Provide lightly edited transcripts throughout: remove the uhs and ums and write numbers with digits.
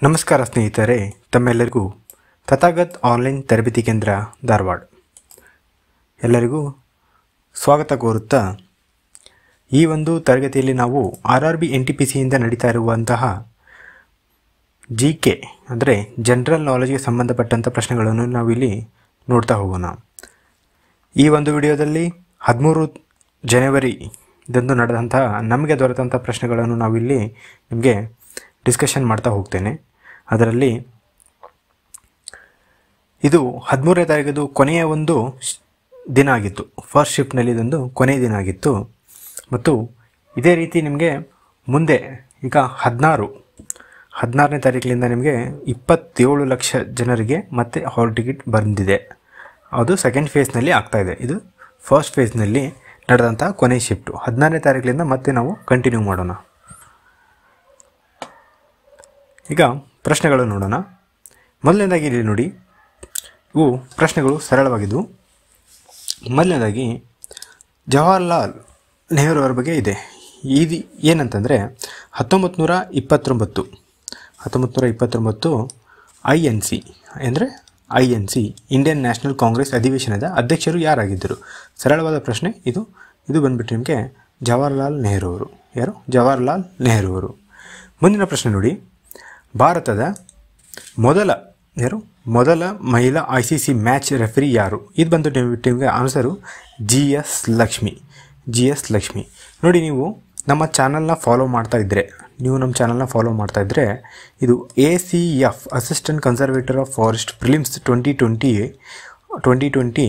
ನಮಸ್ಕಾರ ಸ್ನೇಹಿತರೆ, ತಮ್ಮೆಲ್ಲರಿಗೂ ತಥಾಗತ್ ಆನ್ಲೈನ್ ತರಬೇತಿ ಕೇಂದ್ರ ಧಾರವಾಡ ಎಲ್ಲರಿಗೂ ಸ್ವಾಗತ ಕೋರುತ್ತಾ ಈ ಒಂದು ತರಗತಿಯಲ್ಲಿ ನಾವು RRB NTPC ಇಂದ ನಡೀತಾ ಇರುವಂತಹ GK ಅಂದರೆ ಜನರಲ್ ನಾಲೆಜ್ಗೆ ಸಂಬಂಧಪಟ್ಟಂತ ಪ್ರಶ್ನೆಗಳನ್ನು ನಾವು ಇಲ್ಲಿ ನೋಡ್ತಾ ಹೋಗೋಣ. ಈ ಒಂದು ವಿಡಿಯೋದಲ್ಲಿ 13 ಜನವರಿ ದಂದು ನಡೆದಂತಹ ನಮಗೆ ದೊರೆತಂತ ಪ್ರಶ್ನೆಗಳನ್ನು ನಾವು ಇಲ್ಲಿ ನಿಮಗೆ ಡಿಸ್ಕಷನ್ ಮಾಡ್ತಾ ಹೋಗ್ತೇನೆ. ಅದರಲ್ಲಿ ಇದು 13ನೇ ತಾರೀಕು ಕೊನೆಯ ಒಂದು ದಿನ ಆಗಿತ್ತು. ಫಸ್ಟ್ ಶಿಫ್ಟ್ನಲ್ಲಿ ಇದೊಂದು ಕೊನೆಯ ದಿನ ಆಗಿತ್ತು ಮತ್ತು ಇದೇ ರೀತಿ ನಿಮಗೆ ಮುಂದೆ ಈಗ 16ನೇ ತಾರೀಕಿನಿಂದ ನಿಮಗೆ 27 ಲಕ್ಷ ಜನರಿಗೆ ಮತ್ತೆ ಹಾಲ್ ಟಿಕೆಟ್ ಬಂದಿದೆ. ಅದು ಸೆಕೆಂಡ್ ಫೇಸ್ನಲ್ಲಿ ಆಗ್ತಾಯಿದೆ. ಇದು ಫಸ್ಟ್ ಫೇಸ್ನಲ್ಲಿ ನಡೆದಂಥ ಕೊನೆಯ ಶಿಫ್ಟು 16ನೇ ತಾರೀಕಿನಿಂದ ಮತ್ತೆ ನಾವು ಕಂಟಿನ್ಯೂ ಮಾಡೋಣ. ಈಗ ಪ್ರಶ್ನೆಗಳು ನೋಡೋಣ. ಮೊದಲನೇದಾಗಿ ಇಲ್ಲಿ ನೋಡಿ, ಇವು ಪ್ರಶ್ನೆಗಳು ಸರಳವಾಗಿದ್ದವು. ಮೊದಲನೇದಾಗಿ ಜವಾಹರ್ಲಾಲ್ ನೆಹರು ಅವರ ಬಗ್ಗೆ ಇದೆ. ಇದು ಏನಂತಂದರೆ 1929 INC ಅಂದರೆ ಇಂಡಿಯನ್ ನ್ಯಾಷನಲ್ ಕಾಂಗ್ರೆಸ್ ಅಧಿವೇಶನದ ಅಧ್ಯಕ್ಷರು ಯಾರಾಗಿದ್ದರು? ಸರಳವಾದ ಪ್ರಶ್ನೆ ಇದು. ಬಂದುಬಿಟ್ಟು ನಿಮಗೆ ಜವಾಹರ್ಲಾಲ್ ನೆಹರು ಅವರು. ಯಾರು? ಜವಾಹರ್ಲಾಲ್ ನೆಹರು ಅವರು. ಮುಂದಿನ ಪ್ರಶ್ನೆ ನೋಡಿ, ಭಾರತದ ಮೊದಲ ಮಹಿಳಾ ICC ಮ್ಯಾಚ್ ರೆಫರಿ ಯಾರು? ಇದು ಬಂದು ನಿಮಗೆ ಆನ್ಸರು GS ಲಕ್ಷ್ಮಿ. ನೋಡಿ, ನೀವು ನಮ್ಮ ಚಾನಲ್ನ ಫಾಲೋ ಮಾಡ್ತಾ ಇದ್ದರೆ ಇದು ACF assistant conservator of forest prelims 2020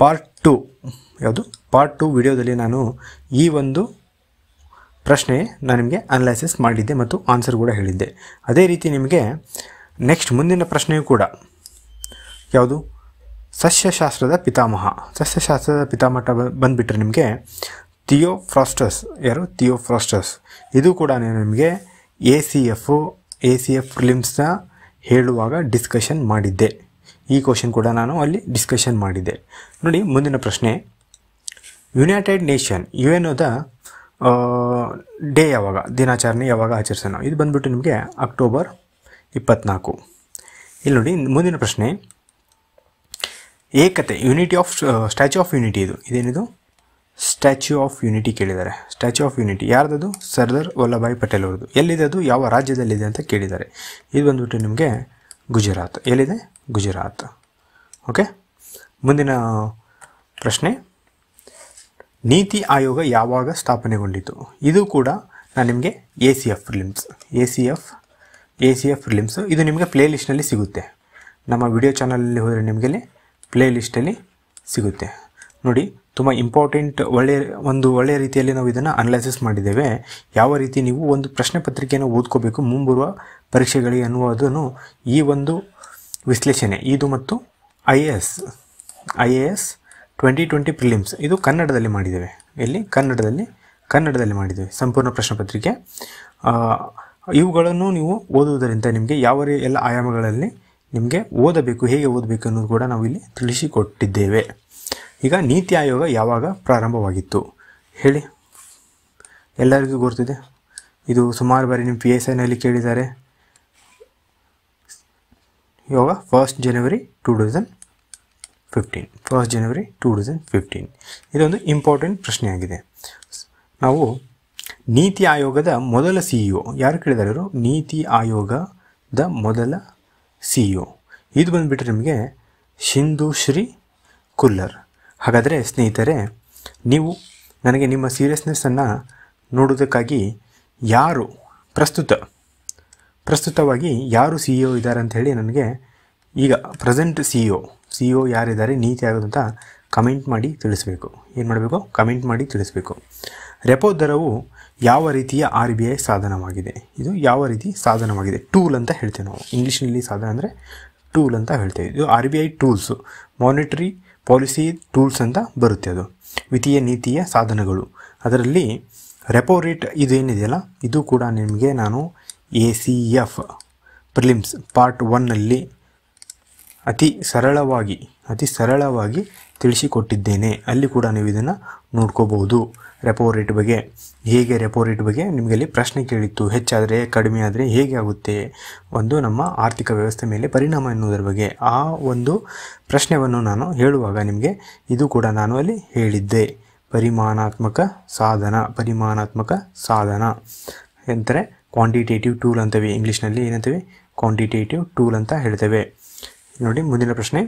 part 2 ವಿಡಿಯೋದಲ್ಲಿ ನಾನು ಈ ಒಂದು ಪ್ರಶ್ನೆ ನಾನು ನಿಮಗೆ ಅನಲೈಸಿಸ್ ಮಾಡಿದ್ದೆ ಮತ್ತು ಆನ್ಸರ್ ಕೂಡ ಹೇಳಿದ್ದೆ. ಅದೇ ರೀತಿ ನಿಮಗೆ ನೆಕ್ಸ್ಟ್ ಮುಂದಿನ ಪ್ರಶ್ನೆಯೂ ಕೂಡ ಯಾವುದು? ಸಸ್ಯಶಾಸ್ತ್ರದ ಪಿತಾಮಹ ಬಂದುಬಿಟ್ರೆ ನಿಮಗೆ ಥಿಯೋಫ್ರಾಸ್ಟಸ್. ಯಾರು? ಥಿಯೋಫ್ರಾಸ್ಟಸ್. ಇದು ಕೂಡ ನಿಮಗೆ ACF ಪ್ರಿಲಿಮ್ಸ್ನ ಹೇಳುವಾಗ ಡಿಸ್ಕಷನ್ ಮಾಡಿದ್ದೆ. ಈ ಕ್ವಶನ್ ಕೂಡ ನಾನು ಅಲ್ಲಿ ಡಿಸ್ಕಷನ್ ಮಾಡಿದ್ದೆ. ನೋಡಿ, ಮುಂದಿನ ಪ್ರಶ್ನೆ, ಯುನೈಟೆಡ್ ನೇಷನ್ UNOದ ಡೇ ಯಾವಾಗ, ದಿನಾಚರಣೆ ಯಾವಾಗ ಆಚರಿಸೋಣ? ಇದು ಬಂದುಬಿಟ್ಟು ನಿಮಗೆ ಅಕ್ಟೋಬರ್ 24. ಇಲ್ಲಿ ನೋಡಿ, ಮುಂದಿನ ಪ್ರಶ್ನೆ, ಏಕತೆ ಸ್ಟ್ಯಾಚ್ಯೂ ಆಫ್ ಯೂನಿಟಿ ಇದೇನಿದು? ಸ್ಟ್ಯಾಚ್ಯೂ ಆಫ್ ಯೂನಿಟಿ ಕೇಳಿದ್ದಾರೆ. ಸ್ಟ್ಯಾಚ್ಯೂ ಆಫ್ ಯೂನಿಟಿ ಯಾರ್ದದು? ಸರ್ದಾರ್ ವಲ್ಲಭಾಯ್ ಪಟೇಲ್ ಅವ್ರದ್ದು. ಎಲ್ಲಿದೆ ಅದು? ಯಾವ ರಾಜ್ಯದಲ್ಲಿದೆ ಅಂತ ಕೇಳಿದ್ದಾರೆ. ಇದು ಬಂದುಬಿಟ್ಟು ನಿಮಗೆ ಗುಜರಾತ್. ಎಲ್ಲಿದೆ? ಗುಜರಾತ್. ಓಕೆ. ಮುಂದಿನ ಪ್ರಶ್ನೆ, ನೀತಿ ಆಯೋಗ ಯಾವಾಗ ಸ್ಥಾಪನೆಗೊಂಡಿತು? ಇದು ಕೂಡ ನಾನು ನಿಮಗೆ ACF ಪ್ರಿಲಿಮ್ಸು ಇದು ನಿಮಗೆ ಪ್ಲೇ ಲಿಸ್ಟ್ನಲ್ಲಿ ಸಿಗುತ್ತೆ. ನಮ್ಮ ವಿಡಿಯೋ ಚಾನಲಲ್ಲಿ ಹೋದರೆ ನಿಮಗೆ ಪ್ಲೇ ಲಿಸ್ಟಲ್ಲಿ ಸಿಗುತ್ತೆ. ನೋಡಿ, ತುಂಬ ಇಂಪಾರ್ಟೆಂಟ್ ಒಳ್ಳೆಯ ರೀತಿಯಲ್ಲಿ ನಾವು ಇದನ್ನು ಅನಲೈಸಿಸ್ ಮಾಡಿದ್ದೇವೆ. ಯಾವ ರೀತಿ ನೀವು ಒಂದು ಪ್ರಶ್ನೆ ಪತ್ರಿಕೆಯನ್ನು ಓದ್ಕೋಬೇಕು ಮುಂಬರುವ ಪರೀಕ್ಷೆಗಳಿಗೆ ಅನ್ನುವುದನ್ನು ಈ ಒಂದು ವಿಶ್ಲೇಷಣೆ ಇದು ಮತ್ತು IAS 2020 ಪ್ರಿಲಿಮ್ಸ್ ಇದು ಕನ್ನಡದಲ್ಲಿ ಮಾಡಿದ್ದೇವೆ. ಎಲ್ಲಿ? ಕನ್ನಡದಲ್ಲಿ ಮಾಡಿದ್ದೇವೆ ಸಂಪೂರ್ಣ ಪ್ರಶ್ನೆ ಪತ್ರಿಕೆ. ಇವುಗಳನ್ನು ನೀವು ಓದುವುದರಿಂದ ನಿಮಗೆ ಯಾವ ಎಲ್ಲ ಆಯಾಮಗಳಲ್ಲಿ ನಿಮಗೆ ಓದಬೇಕು, ಹೇಗೆ ಓದಬೇಕು ಅನ್ನೋದು ಕೂಡ ನಾವು ಇಲ್ಲಿ ತಿಳಿಸಿಕೊಟ್ಟಿದ್ದೇವೆ. ಈಗ ನೀತಿ ಆಯೋಗ ಯಾವಾಗ ಪ್ರಾರಂಭವಾಗಿತ್ತು ಹೇಳಿ? ಎಲ್ಲರಿಗೂ ಗೊತ್ತಿದೆ. ಇದು ಸುಮಾರು ಬಾರಿ ನಿಮ್ಮ PSIನಲ್ಲಿ ಕೇಳಿದ್ದಾರೆ. ಇವಾಗ 1 ಜನವರಿ 2015. ಇದೊಂದು ಇಂಪಾರ್ಟೆಂಟ್ ಪ್ರಶ್ನೆಯಾಗಿದೆ. ನಾವು ನೀತಿ ಆಯೋಗದ ಮೊದಲ CEO ಯಾರು ಕೇಳಿದ್ದಾರೆ? ಇವರು ನೀತಿ ಆಯೋಗದ ಮೊದಲ CEO. ಇದು ಬಂದುಬಿಟ್ಟು ನಿಮಗೆ ಶಿಂಧುಶ್ರೀ ಕುಲ್ಲರ್. ಹಾಗಾದರೆ ಸ್ನೇಹಿತರೆ, ನೀವು ನನಗೆ ನಿಮ್ಮ ಸೀರಿಯಸ್ನೆಸ್ಸನ್ನು ನೋಡೋದಕ್ಕಾಗಿ ಯಾರು ಪ್ರಸ್ತುತವಾಗಿ ಯಾರು CEO ಇದ್ದಾರೆ ಅಂತ ಹೇಳಿ ನನಗೆ ಈಗ ಪ್ರೆಸೆಂಟ್ CEO ಯಾರಿದ್ದಾರೆ ನೀತಿ ಆಯೋಗ ಅಂತ ಕಮೆಂಟ್ ಮಾಡಿ ತಿಳಿಸಬೇಕು. ಏನು ಮಾಡಬೇಕು? ಕಮೆಂಟ್ ಮಾಡಿ ತಿಳಿಸಬೇಕು. ರೆಪೋ ದರವು ಯಾವ ರೀತಿಯ RBI ಸಾಧನವಾಗಿದೆ? ಇದು ಯಾವ ರೀತಿ ಸಾಧನವಾಗಿದೆ? ಟೂಲ್ ಅಂತ ಹೇಳ್ತೇವೆ ನಾವು. ಇಂಗ್ಲೀಷ್ನಲ್ಲಿ ಸಾಧನ ಅಂದರೆ ಟೂಲ್ ಅಂತ ಹೇಳ್ತೇವೆ. ಇದು RBI tools, monetary policy tools ಅಂತ ಬರುತ್ತೆ. ಅದು ವಿತ್ತೀಯ ನೀತಿಯ ಸಾಧನಗಳು. ಅದರಲ್ಲಿ ರೆಪೋ ರೇಟ್ ಇದೇನಿದೆಯಲ್ಲ, ಇದು ಕೂಡ ನಿಮಗೆ ನಾನು ACF ಪ್ರಿಲಿಮ್ಸ್ ಪಾರ್ಟ್ 1ನಲ್ಲಿ ಅತಿ ಸರಳವಾಗಿ ತಿಳಿಸಿಕೊಟ್ಟಿದ್ದೇನೆ. ಅಲ್ಲಿ ಕೂಡ ನೀವು ಇದನ್ನು ನೋಡ್ಕೋಬಹುದು. ರೆಪೋ ರೇಟ್ ಬಗ್ಗೆ ರೆಪೋ ರೇಟ್ ಬಗ್ಗೆ ನಿಮಗೆ ಅಲ್ಲಿ ಪ್ರಶ್ನೆ ಕೇಳಿತ್ತು. ಹೆಚ್ಚಾದರೆ ಕಡಿಮೆ ಆದರೆ ಹೇಗೆ ಆಗುತ್ತೆ, ಒಂದು ನಮ್ಮ ಆರ್ಥಿಕ ವ್ಯವಸ್ಥೆ ಮೇಲೆ ಪರಿಣಾಮ ಎನ್ನುವುದರ ಬಗ್ಗೆ ಆ ಒಂದು ಪ್ರಶ್ನೆಯನ್ನು ನಾನು ಹೇಳುವಾಗ ನಿಮಗೆ ಇದು ಕೂಡ ನಾನು ಅಲ್ಲಿ ಹೇಳಿದ್ದೆ. ಪರಿಮಾಣಾತ್ಮಕ ಸಾಧನ ಎಂದರೆ ಕ್ವಾಂಟಿಟೇಟಿವ್ ಟೂಲ್ ಅಂತೇವೆ. ಇಂಗ್ಲೀಷ್ನಲ್ಲಿ ಏನಂತೇವೆ? ಕ್ವಾಂಟಿಟೇಟಿವ್ ಟೂಲ್ ಅಂತ ಹೇಳ್ತೇವೆ. ನೋಡಿ ಮುಂದಿನ ಪ್ರಶ್ನೆ.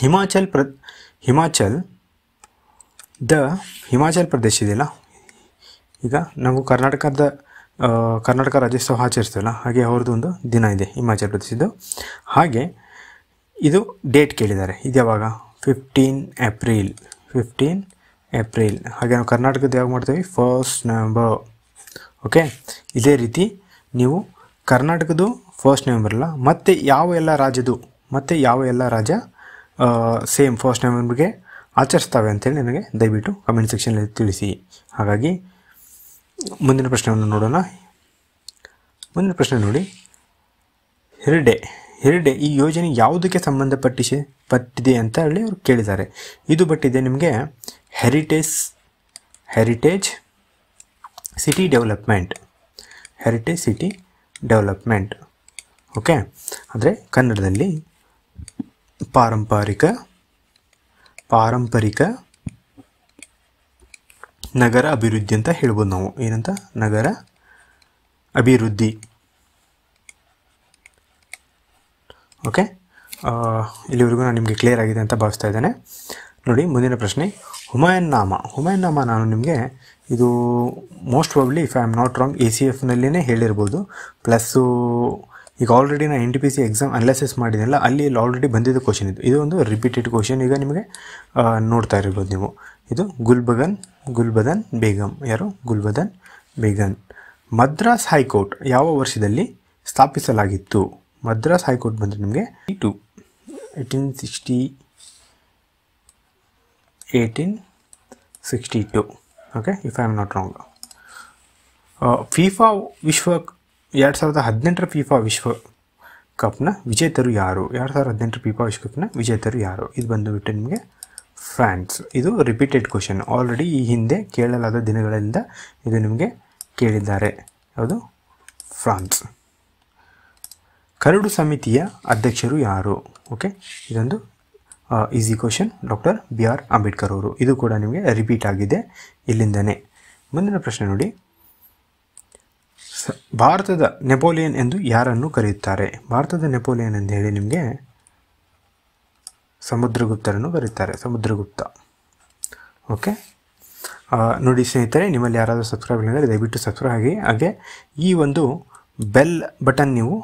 ಹಿಮಾಚಲ್ ಪ್ರದೇಶ ಇದೆಯಲ್ಲ, ಈಗ ನಾವು ಕರ್ನಾಟಕ ರಾಜ್ಯೋತ್ಸವ ಆಚರಿಸ್ತೇವಲ್ಲ, ಹಾಗೆ ಅವ್ರದ್ದು ಒಂದು ದಿನ ಇದೆ ಹಿಮಾಚಲ್ ಪ್ರದೇಶದ್ದು. ಹಾಗೆ ಇದು ಡೇಟ್ ಕೇಳಿದ್ದಾರೆ. ಇದು ಯಾವಾಗ? 15 ಏಪ್ರಿಲ್. ಹಾಗೆ ನಾವು ಕರ್ನಾಟಕದ ಯಾವಾಗ ಮಾಡ್ತೇವೆ? 1 ನವೆಂಬರ್. ಓಕೆ, ಇದೇ ರೀತಿ ನೀವು ಕರ್ನಾಟಕದ್ದು 1 ನವೆಂಬರ್ ಅಲ್ಲ, ಮತ್ತು ಯಾವ ಎಲ್ಲ ರಾಜ್ಯ ಸೇಮ್ 1 ನವೆಂಬರ್ಗೆ ಆಚರಿಸ್ತವೆ ಅಂತೇಳಿ ನನಗೆ ದಯವಿಟ್ಟು ಕಮೆಂಟ್ ಸೆಕ್ಷನಲ್ಲಿ ತಿಳಿಸಿ. ಹಾಗಾಗಿ ಮುಂದಿನ ಪ್ರಶ್ನೆಯನ್ನು ನೋಡೋಣ. ಮುಂದಿನ ಪ್ರಶ್ನೆ ನೋಡಿ. ಹೆರಿಡೆ ಈ ಯೋಜನೆ ಯಾವುದಕ್ಕೆ ಸಂಬಂಧಪಟ್ಟಿದೆ ಅಂತ ಹೇಳಿ ಅವರು ಕೇಳಿದ್ದಾರೆ. ಇದು ಬಟ್ಟಿದೆ ನಿಮಗೆ ಹೆರಿಟೇಜ್ ಸಿಟಿ ಡೆವಲಪ್ಮೆಂಟ್. ಓಕೆ, ಅಂದರೆ ಕನ್ನಡದಲ್ಲಿ ಪಾರಂಪರಿಕ ನಗರ ಅಭಿವೃದ್ಧಿ ಅಂತ ಹೇಳ್ಬೋದು ನಾವು. ಏನಂತ? ನಗರ ಅಭಿವೃದ್ಧಿ. ಓಕೆ, ಇಲ್ಲಿವರೆಗೂ ನಾನು ನಿಮಗೆ ಕ್ಲಿಯರ್ ಆಗಿದೆ ಅಂತ ಭಾವಿಸ್ತಾ ಇದ್ದೇನೆ. ನೋಡಿ ಮುಂದಿನ ಪ್ರಶ್ನೆ. ಹುಮಾಯೂನ್ ನಾಮ ನಾನು ನಿಮಗೆ ಇದು most probably if I am not wrong ACFನಲ್ಲೇ ಹೇಳಿರ್ಬೋದು. ಪ್ಲಸ್ಸು ಈಗ ಆಲ್ರೆಡಿ ನಾನು NTPC ಎಕ್ಸಾಮ್ ಅನಾಲಿಸಿಸ್ ಮಾಡಿದ್ನಲ್ಲ, ಅಲ್ಲಿ ಆಲ್ರೆಡಿ ಬಂದಿದ್ದು ಕ್ವಶನ್ ಇದು ಒಂದು ರಿಪೀಟೆಡ್ ಕ್ವಶನ್. ಈಗ ನಿಮಗೆ ನೋಡ್ತಾ ಇರ್ಬೋದು ನೀವು. ಇದು ಗುಲ್ಬದನ್ ಬೇಗಂ. ಯಾರು? ಗುಲ್ಬದನ್ ಬೇಗಂ. ಮದ್ರಾಸ್ ಹೈಕೋರ್ಟ್ ಯಾವ ವರ್ಷದಲ್ಲಿ ಸ್ಥಾಪಿಸಲಾಗಿತ್ತು? ಮದ್ರಾಸ್ ಹೈಕೋರ್ಟ್ ಬಂದರೆ ನಿಮಗೆ 1862. Okay, if I am not wrong. FIFA 2018 FIFA ವಿಶ್ವಕಪ್ನ ವಿಜೇತರು ಯಾರು? 2018 ಫಿಫಾ ವಿಶ್ವಕಪ್ನ ವಿಜೇತರು ಯಾರು? ಇದು ಬಂದುಬಿಟ್ಟು ನಿಮಗೆ ಫ್ರಾನ್ಸ್. ಇದು ರಿಪೀಟೆಡ್ ಕ್ವಶನ್. ಆಲ್ರೆಡಿ ಈ ಹಿಂದೆ ಕೇಳಲಾದ ದಿನಗಳಿಂದ ಇದು ನಿಮಗೆ ಕೇಳಿದ್ದಾರೆ. ಯಾವುದು? ಫ್ರಾನ್ಸ್. ಕರಡು ಸಮಿತಿಯ ಅಧ್ಯಕ್ಷರು ಯಾರು? ಓಕೆ, ಇದೊಂದು easy question. Doctor BR Ambedkar ಅವರು. ಇದು ಕೂಡ ನಿಮಗೆ ರಿಪೀಟ್ ಆಗಿದೆ ಇಲ್ಲಿಂದನೇ. ಮುಂದಿನ ಪ್ರಶ್ನೆ ನೋಡಿ. ಭಾರತದ ನೆಪೋಲಿಯನ್ ಎಂದು ಯಾರನ್ನು ಕರೆಯುತ್ತಾರೆ? ಭಾರತದ ನೆಪೋಲಿಯನ್ ಎಂದು ಹೇಳಿ ನಿಮಗೆ ಸಮುದ್ರಗುಪ್ತರನ್ನು ಕರೆಯುತ್ತಾರೆ. ಸಮುದ್ರಗುಪ್ತ. ಓಕೆ, ನೋಡಿ ಸ್ನೇಹಿತರೆ, ನಿಮ್ಮಲ್ಲಿ ಯಾರಾದರೂ ಸಬ್ಸ್ಕ್ರೈಬ್ ಮಾಡಿದರೆ ದಯವಿಟ್ಟು ಸಬ್ಸ್ಕ್ರೈಬ್ ಆಗಿ. ಹಾಗೆ ಈ ಒಂದು ಬೆಲ್ ಬಟನ್ ನೀವು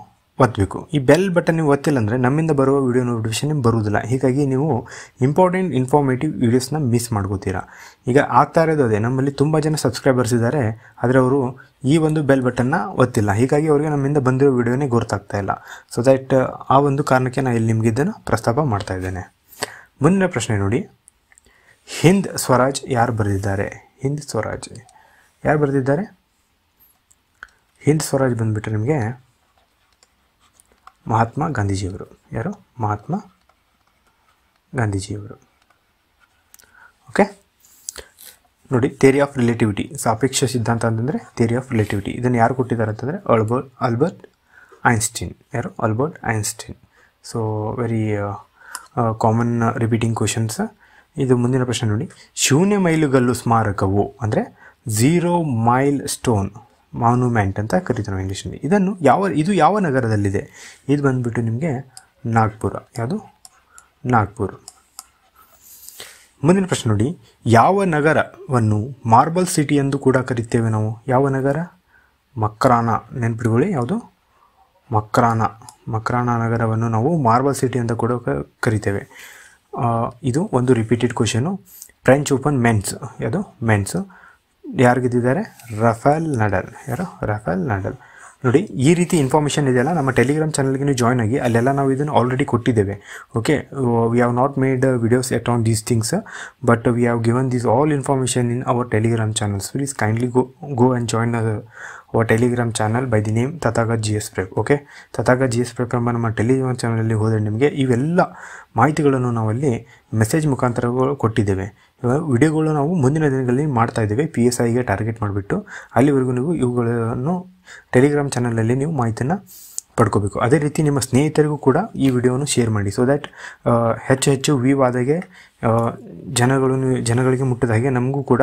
ಒತ್ತಬೇಕು. ಈ ಬೆಲ್ ಬಟನ್ ನೀವು ಒತ್ತಿಲ್ಲ ಅಂದರೆ ನಮ್ಮಿಂದ ಬರುವ ವಿಡಿಯೋ ನೋಟಿಫಿಕೇಷನ್ ಬರುವುದಿಲ್ಲ. ಹೀಗಾಗಿ ನೀವು ಇಂಪಾರ್ಟೆಂಟ್ ಇನ್ಫಾರ್ಮೇಟಿವ್ ವೀಡಿಯೋಸ್ನ ಮಿಸ್ ಮಾಡ್ಕೋತೀರಾ. ಈಗ ಆಗ್ತಾ ಇರೋದು ಅದೇ. ನಮ್ಮಲ್ಲಿ ತುಂಬ ಜನ ಸಬ್ಸ್ಕ್ರೈಬರ್ಸ್ ಇದ್ದಾರೆ, ಆದರೆ ಅವರು ಈ ಒಂದು ಬೆಲ್ ಬಟನ್ನ ಒತ್ತಿಲ್ಲ. ಹೀಗಾಗಿ ಅವರಿಗೆ ನಮ್ಮಿಂದ ಬಂದಿರೋ ವಿಡಿಯೋನೇ ಗೊತ್ತಾಗ್ತಾ ಇಲ್ಲ. ಸೊ ದಟ್ ಆ ಒಂದು ಕಾರಣಕ್ಕೆ ನಾನು ಇಲ್ಲಿ ನಿಮಗೆ ಇದನ್ನು ಪ್ರಸ್ತಾಪ ಮಾಡ್ತಾ ಇದ್ದೇನೆ. ಮುಂದಿನ ಪ್ರಶ್ನೆ ನೋಡಿ. ಹಿಂದ್ ಸ್ವರಾಜ್ ಯಾರು ಬರೆದಿದ್ದಾರೆ? ಹಿಂದ್ ಸ್ವರಾಜ್ ಯಾರು ಬರೆದಿದ್ದಾರೆ? ಹಿಂದ್ ಸ್ವರಾಜ್ ಬಂದುಬಿಟ್ರೆ ನಿಮಗೆ ಮಹಾತ್ಮ ಗಾಂಧೀಜಿಯವರು. ಯಾರು? ಮಹಾತ್ಮ ಗಾಂಧೀಜಿಯವರು. ಓಕೆ, ನೋಡಿ ಥಿಯರಿ ಆಫ್ ರಿಲೇಟಿವಿಟಿ, ಸಾಪೇಕ್ಷ ಸಿದ್ಧಾಂತ ಅಂತಂದರೆ ಥಿಯರಿ ಆಫ್ ರಿಲೇಟಿವಿಟಿ. ಇದನ್ನು ಯಾರು ಕೊಟ್ಟಿದ್ದಾರೆ ಅಂತಂದರೆ ಆಲ್ಬರ್ಟ್ ಐನ್ಸ್ಟೀನ್. ಯಾರು? Albert Einstein. So very common repeating questions. ಇದು ಮುಂದಿನ ಪ್ರಶ್ನೆ ನೋಡಿ. ಶೂನ್ಯ ಮೈಲುಗಲ್ಲು ಸ್ಮಾರಕವು ಅಂದರೆ 0 ಮೈಲ್ ಸ್ಟೋನ್ ಮಾನ್ಯುಮೆಂಟ್ ಅಂತ ಕರೀತಾರೆ ನಾವು ಇಂಗ್ಲೀಷಲ್ಲಿ. ಇದು ಯಾವ ನಗರದಲ್ಲಿದೆ? ಇದು ಬಂದುಬಿಟ್ಟು ನಿಮಗೆ ನಾಗ್ಪುರ. ಯಾವುದು? ನಾಗ್ಪುರ್. ಮುಂದಿನ ಪ್ರಶ್ನೆ ನೋಡಿ. ಯಾವ ನಗರವನ್ನು ಮಾರ್ಬಲ್ ಸಿಟಿ ಎಂದು ಕೂಡ ಕರಿತೇವೆ ನಾವು? ಯಾವ ನಗರ? ಮಕ್ರಾನ. ನೆನಪಿಟ್ಕೊಳ್ಳಿ, ಯಾವುದು? ಮಕ್ರಾನ ನಗರವನ್ನು ನಾವು ಮಾರ್ಬಲ್ ಸಿಟಿ ಅಂತ ಕೂಡ ಕರಿತೇವೆ. ಇದು ಒಂದು repeated question. French open men's. ಯಾವುದು? ಮೆನ್ಸ್. ಯಾರು ಗೆದ್ದಿದ್ದಾರೆ? Rafael Nadal. ಯಾರು? Rafael Nadal. ನೋಡಿ ಈ ರೀತಿ ಇನ್ಫಾರ್ಮೇಷನ್ ಇದೆಯಲ್ಲ ನಮ್ಮ ಟೆಲಿಗ್ರಾಮ್ ಚಾನಲ್ಗೆ ನೀವು ಜಾಯ್ನ್ ಆಗಿ ಅಲ್ಲೆಲ್ಲ ನಾವು ಇದನ್ನು ಆಲ್ರೆಡಿ ಕೊಟ್ಟಿದ್ದೇವೆ. Okay, we have not made videos at one these things but we have given this all information in our Telegram channels. Please kindly go and join our Telegram channel by the name Tathagat Gs-prep. Okay, Tathagat Gs-prep ಎಂಬ ನಮ್ಮ Telegram ಚಾನಲಲ್ಲಿ ಹೋದರೆ ನಿಮಗೆ ಇವೆಲ್ಲ ಮಾಹಿತಿಗಳನ್ನು ನಾವಲ್ಲಿ message ಮುಖಾಂತರ ಕೊಟ್ಟಿದ್ದೇವೆ. ಇವಾಗ ವಿಡಿಯೋಗಳು ನಾವು ಮುಂದಿನ ದಿನಗಳಲ್ಲಿ ಮಾಡ್ತಾ ಇದ್ದೇವೆ, PSIಗೆ ಟಾರ್ಗೆಟ್ ಮಾಡಿಬಿಟ್ಟು. ಅಲ್ಲಿವರೆಗೂ ನೀವು ಇವುಗಳನ್ನು ಟೆಲಿಗ್ರಾಮ್ ಚಾನಲಲ್ಲಿ ನೀವು ಮಾಹಿತಿಯನ್ನು ಪಡ್ಕೋಬೇಕು. ಅದೇ ರೀತಿ ನಿಮ್ಮ ಸ್ನೇಹಿತರಿಗೂ ಕೂಡ ಈ ವಿಡಿಯೋವನ್ನು ಶೇರ್ ಮಾಡಿ, ಸೊ ದ್ಯಾಟ್ ಹೆಚ್ಚು ವ್ಯೂ ಆದಾಗೆ ಜನಗಳಿಗೆ ಮುಟ್ಟಿದ ಹಾಗೆ ನಮಗೂ ಕೂಡ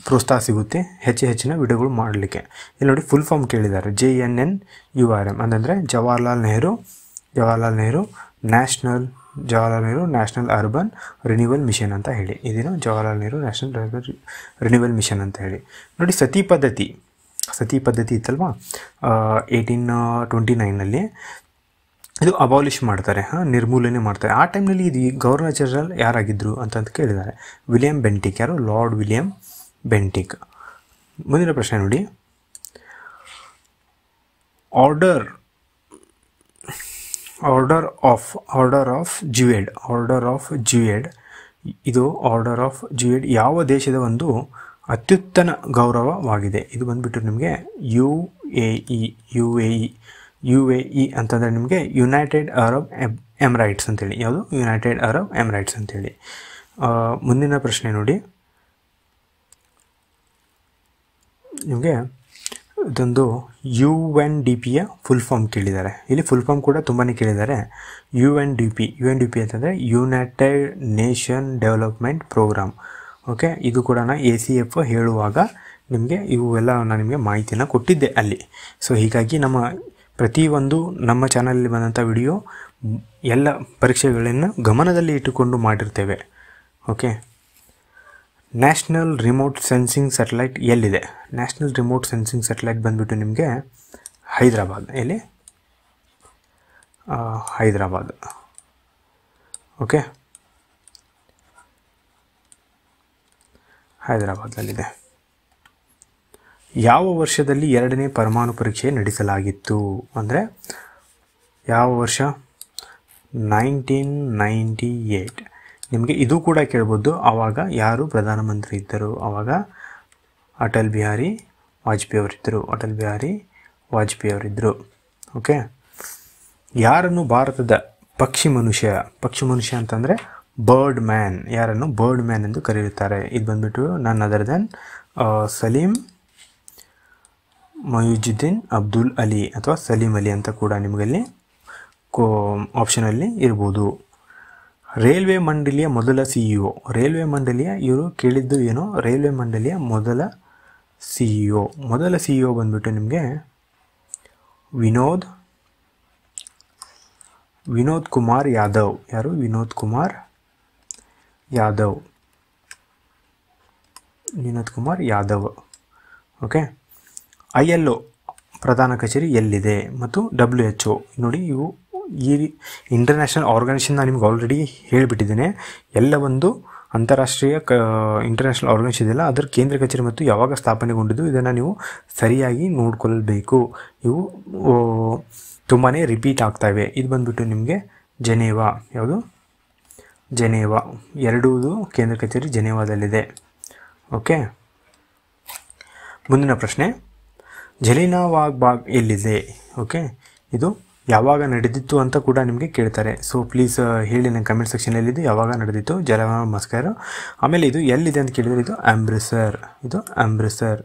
ಪ್ರೋತ್ಸಾಹ ಸಿಗುತ್ತೆ ಹೆಚ್ಚಿನ ವಿಡಿಯೋಗಳು ಮಾಡಲಿಕ್ಕೆ. ಇಲ್ಲಿ ನೋಡಿ ಫುಲ್ ಫಾರ್ಮ್ ಕೇಳಿದ್ದಾರೆ, JNNURM ಅಂತಂದರೆ Jawaharlal Nehru national urban renewal mission ಅಂತ ಹೇಳಿ. ಇದೇನು Jawaharlal Nehru national urban renewal mission ಅಂತ ಹೇಳಿ. ನೋಡಿ ಸತಿ ಪದ್ಧತಿ ಇತ್ತಲ್ವಾ 1829ನಲ್ಲಿ ಇದು ಅಬಾಲಿಷ್ ಮಾಡ್ತಾರೆ, ನಿರ್ಮೂಲನೆ ಮಾಡ್ತಾರೆ. ಆ ಟೈಮ್ನಲ್ಲಿ ಇದು ಗವರ್ನರ್ ಜನರಲ್ ಯಾರಾಗಿದ್ದರು ಅಂತ ಕೇಳಿದ್ದಾರೆ, ವಿಲಿಯಂ ಬೆಂಟಿಕ್. ಯಾರು? Lord William Bentinck. ಮುಂದಿನ ಪ್ರಶ್ನೆ ನೋಡಿ, ಆರ್ಡರ್ ಆಫ್ ಜ್ಯುಯೆಡ್ ಇದು ಆರ್ಡರ್ ಆಫ್ ಜ್ಯುಯೆಡ್ ಯಾವ ದೇಶದ ಒಂದು ಅತ್ಯುತ್ತಮ ಗೌರವವಾಗಿದೆ? ಇದು ಬಂದುಬಿಟ್ಟು ನಿಮಗೆ UAE ಅಂತಂದರೆ ನಿಮಗೆ ಯುನೈಟೆಡ್ ಅರಬ್ ಎಮಿರೇಟ್ಸ್ ಅಂತೇಳಿ. ಯಾವುದು? ಯುನೈಟೆಡ್ ಅರಬ್ ಎಮಿರೇಟ್ಸ್ ಅಂತೇಳಿ. ಮುಂದಿನ ಪ್ರಶ್ನೆ ನೋಡಿ, ನಿಮಗೆ ಇದೊಂದು UNDPಯ ಫುಲ್ ಫಾರ್ಮ್ ಕೇಳಿದ್ದಾರೆ. ಇಲ್ಲಿ ಫುಲ್ ಫಾರ್ಮ್ ಕೂಡ ತುಂಬಾ ಕೇಳಿದ್ದಾರೆ. UNDP ಅಂತಂದರೆ United Nation development programme. Okay, ಇದು ಕೂಡ ACF ಹೇಳುವಾಗ ನಿಮಗೆ ಇವೆಲ್ಲ ನಾನು ನಿಮಗೆ ಮಾಹಿತಿಯನ್ನು ಕೊಟ್ಟಿದ್ದೆ ಅಲ್ಲಿ. ಸೊ ಹೀಗಾಗಿ ಪ್ರತಿಯೊಂದು ನಮ್ಮ ಚಾನಲಲ್ಲಿ ಬಂದಂಥ ವಿಡಿಯೋ ಎಲ್ಲ ಪರೀಕ್ಷೆಗಳನ್ನು ಗಮನದಲ್ಲಿ ಇಟ್ಟುಕೊಂಡು ಮಾಡಿರ್ತೇವೆ. Okay, national remote sensing satellite ಎಲ್ಲಿದೆ? ನ್ಯಾಷನಲ್ ರಿಮೋಟ್ ಸೆನ್ಸಿಂಗ್ ಸ್ಯಾಟಲೈಟ್ ಬಂದುಬಿಟ್ಟು ನಿಮಗೆ ಹೈದರಾಬಾದ್. ಎಲ್ಲಿ? ಹೈದರಾಬಾದ್. ಓಕೆ, ಹೈದರಾಬಾದ್ನಲ್ಲಿದೆ. ಯಾವ ವರ್ಷದಲ್ಲಿ 2ನೇ ಪರಮಾಣು ಪರೀಕ್ಷೆ ನಡೆಸಲಾಗಿತ್ತು? ಅಂದರೆ ಯಾವ ವರ್ಷ? 1998. ನಿಮಗೆ ಇದು ಕೂಡ ಕೇಳ್ಬೋದು, ಆವಾಗ ಯಾರು ಪ್ರಧಾನಮಂತ್ರಿ ಇದ್ದರು? ಆವಾಗ ಅಟಲ್ ಬಿಹಾರಿ ವಾಜಪೇಯಿ ಅವರಿದ್ದರು. ಓಕೆ, ಯಾರನ್ನು ಭಾರತದ ಪಕ್ಷಿ ಮನುಷ್ಯ ಅಂತಂದರೆ ಬರ್ಡ್ ಮ್ಯಾನ್. ಯಾರನ್ನು ಬರ್ಡ್ ಮ್ಯಾನ್ ಎಂದು ಕರೆಯುತ್ತಾರೆ? ಇದು ಬಂದುಬಿಟ್ಟು none other than Salim Moizuddin Abdul Ali ಅಥವಾ ಸಲೀಂ ಅಲಿ ಅಂತ ಕೂಡ ನಿಮಗಲ್ಲಿ ಆಪ್ಷನಲ್ಲಿ ಇರ್ಬೋದು. ರೈಲ್ವೆ ಮಂಡಳಿಯ ಮೊದಲ CEO. ರೈಲ್ವೆ ಮಂಡಳಿಯ ಇವರು ಕೇಳಿದ್ದು ಏನು? ರೈಲ್ವೆ ಮಂಡಳಿಯ ಮೊದಲ CEO ಬಂದುಬಿಟ್ಟು ನಿಮಗೆ ವಿನೋದ್ ಕುಮಾರ್ ಯಾದವ್. ಯಾರು? ವಿನೋದ್ ಕುಮಾರ್ ಯಾದವ್. ಓಕೆ, ILO ಪ್ರಧಾನ ಕಚೇರಿ ಎಲ್ಲಿದೆ? ಮತ್ತು WHO. ನೋಡಿ, ಇವು ಈ ಇಂಟರ್ನ್ಯಾಷನಲ್ ಆರ್ಗನೈಸೇಷನ್ ನಾನು ನಿಮ್ಗೆ ಆಲ್ರೆಡಿ ಹೇಳಿಬಿಟ್ಟಿದ್ದೇನೆ. ಎಲ್ಲ ಒಂದು ಅಂತಾರಾಷ್ಟ್ರೀಯ ಇಂಟರ್ನ್ಯಾಷನಲ್ ಆರ್ಗನೈಸೇಷನ್ ಇದೆಯಲ್ಲ, ಅದರ ಕೇಂದ್ರ ಕಚೇರಿ ಮತ್ತು ಯಾವಾಗ ಸ್ಥಾಪನೆಗೊಂಡಿದ್ದು ಇದನ್ನು ನೀವು ಸರಿಯಾಗಿ ನೋಡ್ಕೊಳ್ಬೇಕು. ಇವು ತುಂಬಾ ರಿಪೀಟ್ ಆಗ್ತಾಯಿವೆ. ಇದು ಬಂದುಬಿಟ್ಟು ನಿಮಗೆ ಜೆನೇವಾ. ಯಾವುದು? ಜೆನೇವಾ. ಎರಡೂ ಕೇಂದ್ರ ಕಚೇರಿ ಜೆನೇವಾದಲ್ಲಿದೆ. ಓಕೆ, ಮುಂದಿನ ಪ್ರಶ್ನೆ, ಜಲಿಯನ್ವಾಲಾ ಬಾಗ್ ಎಲ್ಲಿದೆ? ಓಕೆ, ಇದು ಯಾವಾಗ ನಡೆದಿತ್ತು ಅಂತ ಕೂಡ ನಿಮಗೆ ಕೇಳ್ತಾರೆ. ಸೊ ಪ್ಲೀಸ್ ಹೇಳಿ ನನ್ನ ಕಮೆಂಟ್ ಸೆಕ್ಷನಲ್ಲಿದ್ದು ಯಾವಾಗ ನಡೆದಿತ್ತು ಜಲಿಯನ್ವಾಲಾ ಮಾಸ್ಕರ್. ಆಮೇಲೆ ಇದು ಎಲ್ಲಿದೆ ಅಂತ ಕೇಳಿದರೆ ಇದು ಅಮೃತ್ಸರ್.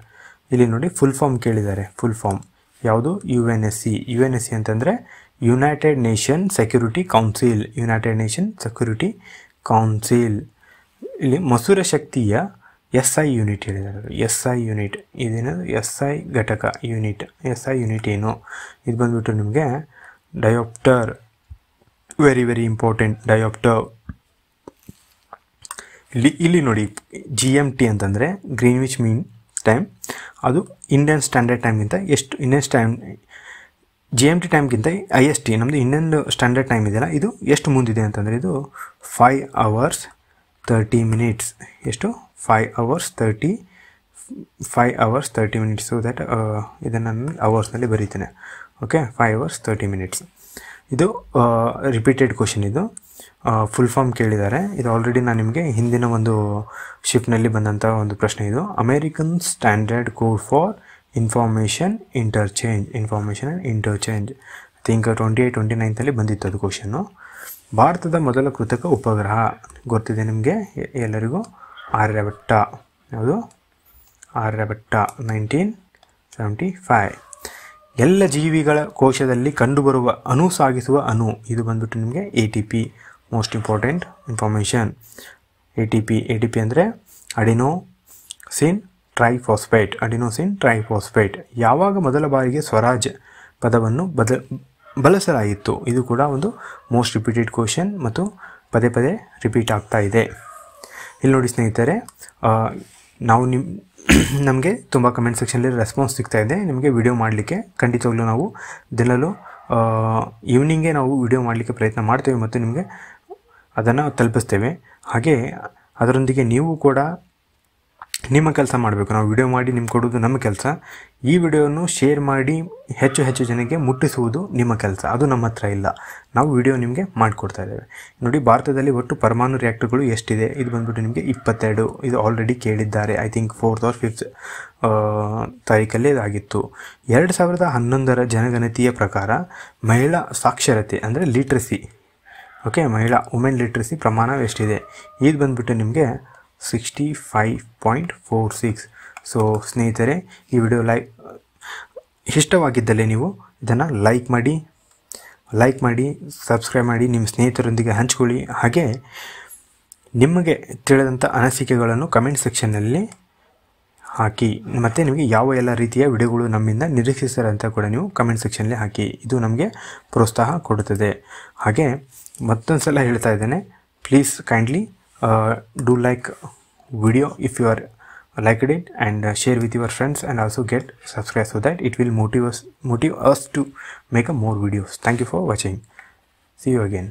ಇಲ್ಲಿ ನೋಡಿ ಫುಲ್ ಫಾರ್ಮ್ ಕೇಳಿದ್ದಾರೆ. ಫುಲ್ ಫಾರ್ಮ್ ಯಾವುದು? UNSC ಅಂತಂದರೆ ಯುನೈಟೆಡ್ ನೇಷನ್ ಸೆಕ್ಯೂರಿಟಿ ಕೌನ್ಸಿಲ್. ಇಲ್ಲಿ ಮಸೂರ ಶಕ್ತಿಯ SI ಯೂನಿಟ್ ಹೇಳಿದ್ದಾರೆ. SI ಯೂನಿಟ್ ಇದೇನದು? SI ಘಟಕ ಯೂನಿಟ್. SI ಯೂನಿಟ್ ಏನು? ಇದು ಬಂದುಬಿಟ್ಟು ನಿಮಗೆ ಡಯಾಪ್ಟರ್. Very important dioptre. ಇಲ್ಲಿ ನೋಡಿ GMT ಅಂತಂದರೆ ಗ್ರೀನ್ವಿಚ್ ಮೀನ್ ಟೈಮ್. ಅದು ಇಂಡಿಯನ್ ಸ್ಟ್ಯಾಂಡರ್ಡ್ ಟೈಮ್ಗಿಂತ GMT ಟೈಮ್ಗಿಂತ IST ನಮ್ಮದು ಇಂಡಿಯನ್ ಸ್ಟ್ಯಾಂಡರ್ಡ್ ಟೈಮ್ ಇದೆಯಲ್ಲ, ಇದು ಎಷ್ಟು ಮುಂದಿದೆ ಅಂತಂದರೆ ಇದು 5 hours 30 minutes. ಎಷ್ಟು? 5 hours 30 5 hours 30 minutes. So that ಇದನ್ನು ನಾನು ಅವರ್ಸ್ನಲ್ಲಿ ಬರೀತೇನೆ. Okay, 5 hours 30 minutes. ಇದು ರಿಪೀಟೆಡ್ ಕ್ವಶನ್. ಇದು ಫುಲ್ ಫಾರ್ಮ್ ಕೇಳಿದ್ದಾರೆ. ಇದು ಆಲ್ರೆಡಿ ನಾನು ನಿಮಗೆ ಹಿಂದಿನ ಒಂದು ಶಿಫ್ಟ್ನಲ್ಲಿ ಬಂದಂಥ ಒಂದು ಪ್ರಶ್ನೆ. ಇದು American standard code for information interchange think 28-29 ಬಂದಿತ್ತು ಅದು ಕ್ವಶನ್ನು. ಭಾರತದ ಮೊದಲ ಕೃತಕ ಉಪಗ್ರಹ ಗೊತ್ತಿದೆ ನಿಮಗೆ ಎಲ್ಲರಿಗೂ, ಆರ್ಯಭಟ್ಟ. ಯಾವುದು? ಆರ್ಯಭಟ್ಟ, 1975. ಎಲ್ಲ ಜೀವಿಗಳ ಕೋಶದಲ್ಲಿ ಕಂಡುಬರುವ ಅಣು ಸಾಗಿಸುವ ಅಣು, ಇದು ಬಂದ್ಬಿಟ್ಟು ನಿಮಗೆ ATP. Most important information. ATP ಅಂದರೆ ಅಡಿನೋಸಿನ್ ಟ್ರೈಫಾಸ್ಫೇಟ್. ಯಾವಾಗ ಮೊದಲ ಬಾರಿಗೆ ಸ್ವರಾಜ್ ಪದವನ್ನು ಬಳಸಲಾಯಿತು? ಇದು ಕೂಡ ಒಂದು ಮೋಸ್ಟ್ ರಿಪೀಟೆಡ್ ಕ್ವಶನ್ ಮತ್ತು ಪದೇ ಪದೇ ರಿಪೀಟ್ ಆಗ್ತಾ ಇದೆ. ಇಲ್ಲಿ ನೋಡಿ ಸ್ನೇಹಿತರೆ, ನಾವು ನಮಗೆ ತುಂಬ ಕಮೆಂಟ್ ಸೆಕ್ಷನಲ್ಲಿ ರೆಸ್ಪಾನ್ಸ್ ಸಿಗ್ತಾ ಇದೆ ನಿಮಗೆ ವಿಡಿಯೋ ಮಾಡಲಿಕ್ಕೆ. ಖಂಡಿತವಾಗ್ಲೂ ನಾವು ದಿನಲೂ ಈವ್ನಿಂಗೇ ನಾವು ವಿಡಿಯೋ ಮಾಡಲಿಕ್ಕೆ ಪ್ರಯತ್ನ ಮಾಡ್ತೇವೆ ಮತ್ತು ನಿಮಗೆ ಅದನ್ನು ತಲುಪಿಸ್ತೇವೆ. ಹಾಗೆ ಅದರೊಂದಿಗೆ ನೀವು ಕೂಡ ನಿಮ್ಮ ಕೆಲಸ ಮಾಡಬೇಕು. ನಾವು ವಿಡಿಯೋ ಮಾಡಿ ನಿಮ್ಗೆ ಕೊಡೋದು ನಮ್ಮ ಕೆಲಸ. ಈ ವಿಡಿಯೋವನ್ನು ಶೇರ್ ಮಾಡಿ ಹೆಚ್ಚು ಜನಕ್ಕೆ ಮುಟ್ಟಿಸುವುದು ನಿಮ್ಮ ಕೆಲಸ. ಅದು ನಮ್ಮ ಹತ್ರ ಇಲ್ಲ, ನಾವು ವಿಡಿಯೋ ನಿಮಗೆ ಮಾಡಿಕೊಡ್ತಾ ಇದ್ದೇವೆ. ನೋಡಿ, ಭಾರತದಲ್ಲಿ ಒಟ್ಟು ಪರಮಾಣು ರಿಯಾಕ್ಟರ್ಗಳು ಎಷ್ಟಿದೆ? ಇದು ಬಂದ್ಬಿಟ್ಟು ನಿಮಗೆ 22. ಇದು ಆಲ್ರೆಡಿ ಕೇಳಿದ್ದಾರೆ. I think 4th or 5th ತಾರೀಕಲ್ಲೇ ಇದಾಗಿತ್ತು. 2011 ಜನಗಣತಿಯ ಪ್ರಕಾರ ಮಹಿಳಾ ಸಾಕ್ಷರತೆ ಅಂದರೆ ಲಿಟ್ರಸಿ, ಓಕೆ, ವುಮೆನ್ ಲಿಟ್ರಸಿ ಪ್ರಮಾಣ ಎಷ್ಟಿದೆ? ಇದು ಬಂದ್ಬಿಟ್ಟು ನಿಮಗೆ 65.46. ಸೊ ಸ್ನೇಹಿತರೆ, ಈ ವಿಡಿಯೋ ಇಷ್ಟವಾಗಿದ್ದಲ್ಲಿ ನೀವು ಇದನ್ನು ಲೈಕ್ ಮಾಡಿ ಸಬ್ಸ್ಕ್ರೈಬ್ ಮಾಡಿ, ನಿಮ್ಮ ಸ್ನೇಹಿತರೊಂದಿಗೆ ಹಂಚ್ಕೊಳ್ಳಿ. ಹಾಗೆ ನಿಮಗೆ ತಿಳಿದಂಥ ಅನಿಸಿಕೆಗಳನ್ನು ಕಮೆಂಟ್ ಸೆಕ್ಷನ್ನಲ್ಲಿ ಹಾಕಿ. ಮತ್ತು ನಿಮಗೆ ಯಾವ ಎಲ್ಲ ರೀತಿಯ ವಿಡಿಯೋಗಳು ನಮ್ಮಿಂದ ನಿರೀಕ್ಷಿಸ್ತಾರೆ ಅಂತ ಕೂಡ ನೀವು ಕಮೆಂಟ್ ಸೆಕ್ಷನ್ನಲ್ಲಿ ಹಾಕಿ. ಇದು ನಮಗೆ ಪ್ರೋತ್ಸಾಹ ಕೊಡುತ್ತದೆ. ಹಾಗೆ ಮತ್ತೊಂದು ಸಲ ಹೇಳ್ತಾ ಇದ್ದೇನೆ, please kindly do like video if you are liked it, and share with your friends, and also get subscribe so that it will motive us to make a more videos. Thank you for watching. See you again.